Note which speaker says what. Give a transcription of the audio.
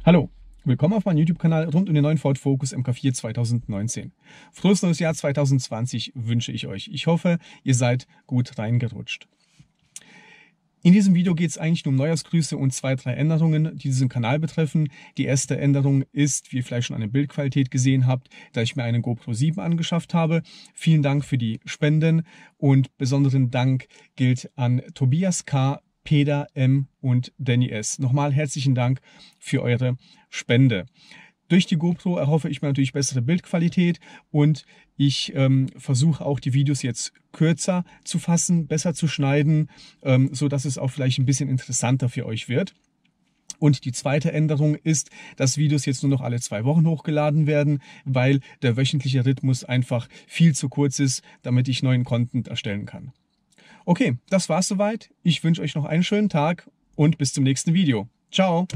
Speaker 1: Hallo, willkommen auf meinem YouTube-Kanal rund um den neuen Ford Focus MK4 2019. Frohes neues Jahr 2020 wünsche ich euch. Ich hoffe, ihr seid gut reingerutscht. In diesem Video geht es eigentlich nur um Neujahrsgrüße und 2-3 Änderungen, die diesen Kanal betreffen. Die erste Änderung ist, wie ihr vielleicht schon an der Bildqualität gesehen habt, da ich mir eine GoPro 7 angeschafft habe. Vielen Dank für die Spenden und besonderen Dank gilt an Tobias K., Peter M. und Danny S. Nochmal herzlichen Dank für eure Spende. Durch die GoPro erhoffe ich mir natürlich bessere Bildqualität und ich versuche auch die Videos jetzt kürzer zu fassen, besser zu schneiden, so dass es auch vielleicht ein bisschen interessanter für euch wird. Und die zweite Änderung ist, dass Videos jetzt nur noch alle 2 Wochen hochgeladen werden, weil der wöchentliche Rhythmus einfach viel zu kurz ist, damit ich neuen Content erstellen kann. Okay, das war's soweit. Ich wünsche euch noch einen schönen Tag und bis zum nächsten Video. Ciao!